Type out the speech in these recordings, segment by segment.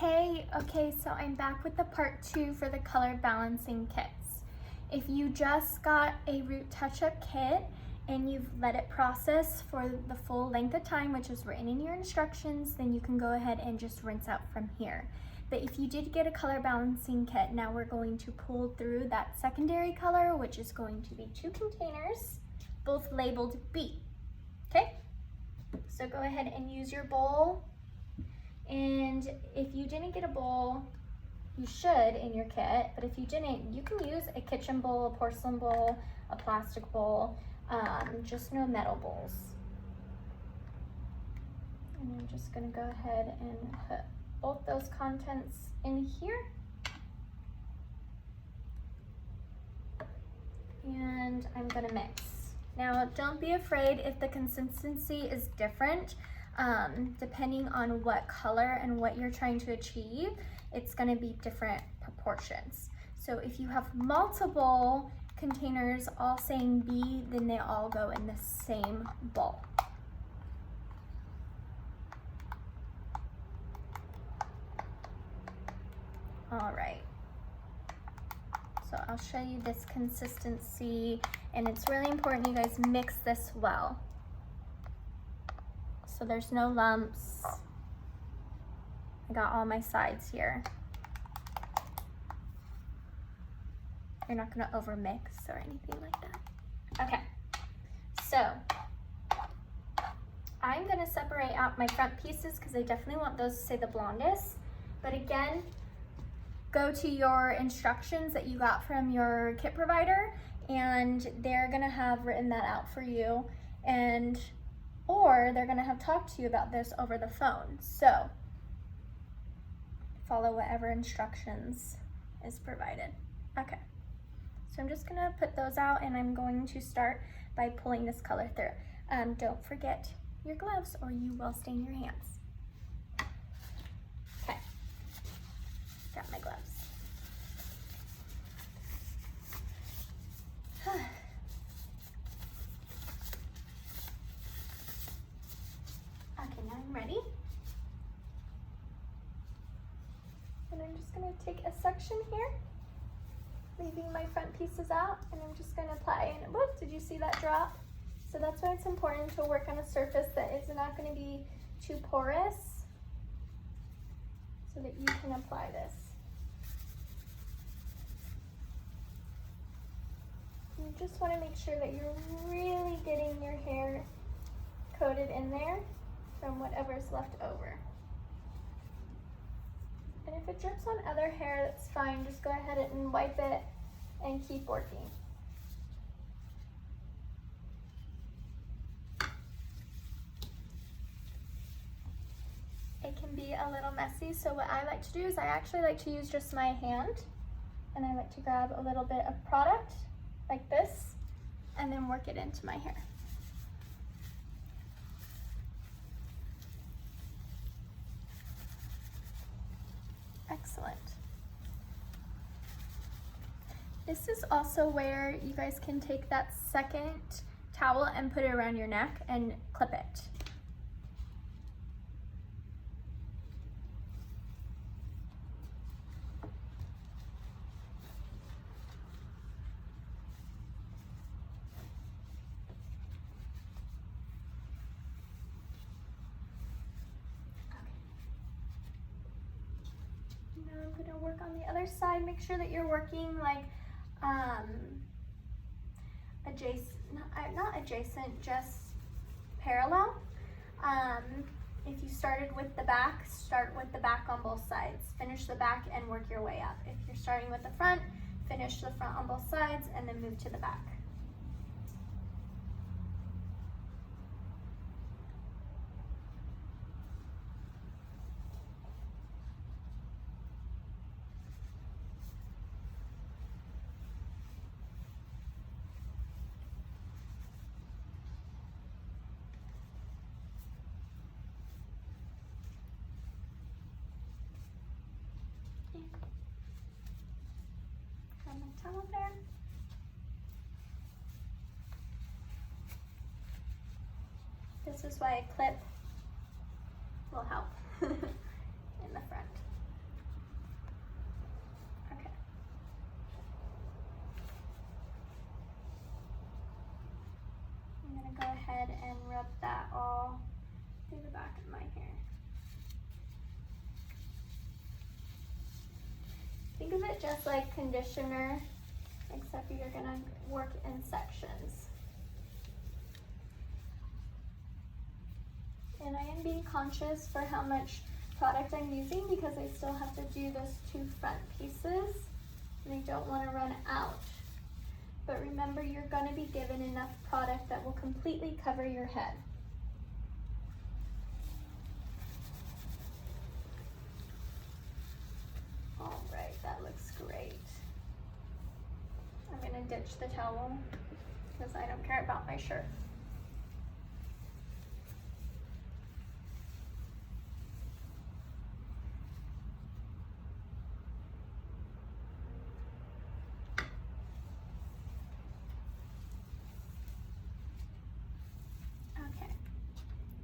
Hey, okay, so I'm back with the part 2 for the color balancing kits. If you just got a root touch-up kit and you've let it process for the full length of time, which is written in your instructions, then you can go ahead and just rinse out from here. But if you did get a color balancing kit, now we're going to pull through that secondary color, which is going to be 2 containers, both labeled B, okay? So go ahead and use your bowl. And if you didn't get a bowl, you should in your kit, but if you didn't, you can use a kitchen bowl, a porcelain bowl, a plastic bowl, just no metal bowls. And I'm just gonna go ahead and put both those contents in here. And I'm gonna mix. Now, don't be afraid if the consistency is different. Depending on what color and what you're trying to achieve, it's going to be different proportions. So if you have multiple containers all saying B, then they all go in the same bowl. All right. So I'll show you this consistency, and it's really important you guys mix this well, so there's no lumps. I got all my sides here. You're not gonna overmix or anything like that. Okay, so I'm gonna separate out my front pieces because I definitely want those to say the blondest. But again, go to your instructions that you got from your kit provider, and they're gonna have written that out for you, or they're gonna have talked to you about this over the phone. So follow whatever instructions is provided. Okay, so I'm just gonna put those out, and I'm going to start by pulling this color through. Don't forget your gloves or you will stain your hands. Okay, got my gloves. Okay, now I'm ready. And I'm just gonna take a section here, leaving my front pieces out, and I'm just gonna apply, and whoop, did you see that drop? So that's why it's important to work on a surface that is not gonna be too porous, so that you can apply this. You just wanna make sure that you're really getting your hair coated in there from whatever's left over. And if it drips on other hair, that's fine. Just go ahead and wipe it and keep working. It can be a little messy, so what I like to do is I actually like to use just my hand, and I like to grab a little bit of product like this and then work it into my hair. Excellent. This is also where you guys can take that second towel and put it around your neck and clip it. Now I'm gonna work on the other side. Make sure that you're working like not adjacent, just parallel. If you started with the back, start with the back on both sides. Finish the back and work your way up. If you're starting with the front, finish the front on both sides and then move to the back. Grab my towel there. This is why a clip will help in the front. and rub that all through the back of my hair. Think of it just like conditioner, except you're gonna work in sections. And I am being conscious for how much product I'm using because I still have to do those 2 front pieces and I don't want to run out. But remember, you're going to be given enough product that will completely cover your head. All right, that looks great. I'm going to ditch the towel because I don't care about my shirt.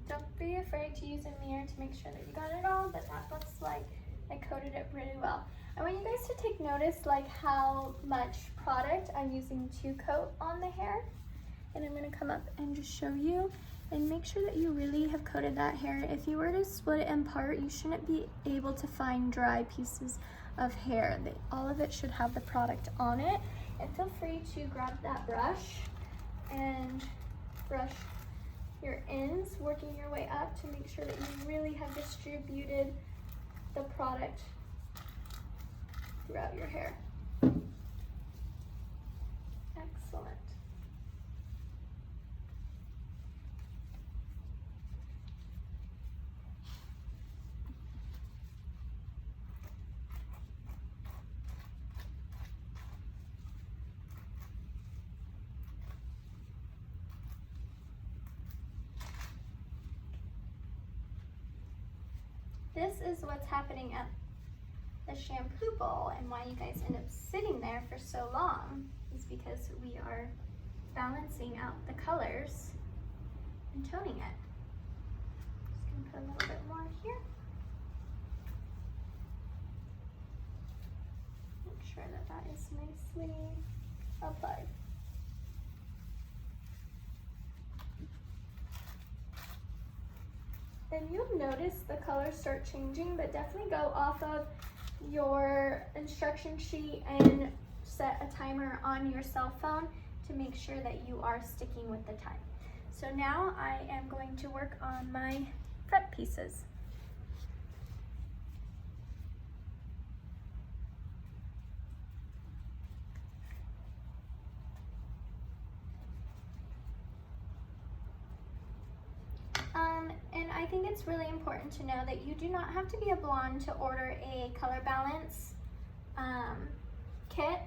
Don't be afraid to use a mirror to make sure that you got it all, but that looks like I coated it really well. I want you guys to take notice like how much product I'm using to coat on the hair. And I'm gonna come up and just show you and make sure that you really have coated that hair. If you were to split it in part, you shouldn't be able to find dry pieces of hair. All of it should have the product on it. And feel free to grab that brush and brush your ends, working your way up to make sure that you really have distributed the product throughout your hair. Excellent. This is what's happening at the shampoo bowl, and why you guys end up sitting there for so long is because we are balancing out the colors and toning it. Just gonna put a little bit more here. Make sure that that is nicely applied. And you'll notice the colors start changing, but definitely go off of your instruction sheet and set a timer on your cell phone to make sure that you are sticking with the time. So now I am going to work on my front pieces. And I think it's really important to know that you do not have to be a blonde to order a color balance kit.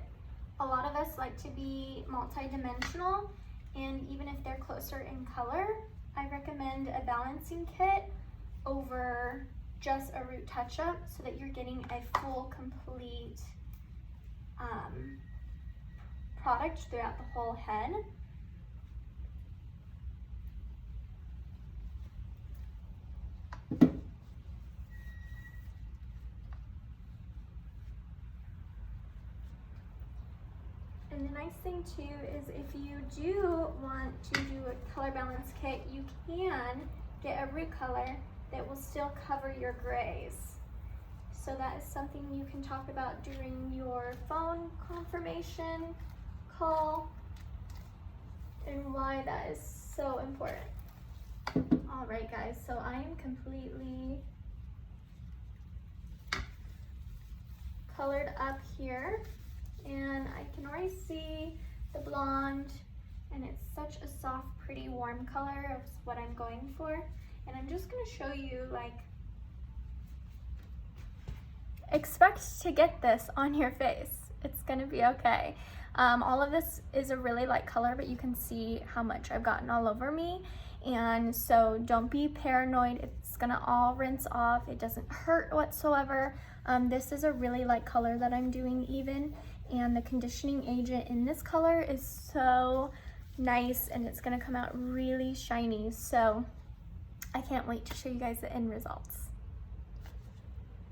A lot of us like to be multi-dimensional, and even if they're closer in color, I recommend a balancing kit over just a root touch-up so that you're getting a full, complete product throughout the whole head. And the nice thing too is if you do want to do a color balance kit, you can get a root color that will still cover your grays. So that is something you can talk about during your phone confirmation call and why that is so important. All right guys, so I am completely colored up here. And I can already see the blonde, and it's such a soft, pretty, warm color of what I'm going for. And I'm just gonna show you, like, expect to get this on your face. It's gonna be okay. All of this is a really light color, but you can see how much I've gotten all over me. And so don't be paranoid. It's gonna all rinse off. It doesn't hurt whatsoever. This is a really light color that I'm doing even. And the conditioning agent in this color is so nice, and it's gonna come out really shiny. So I can't wait to show you guys the end results.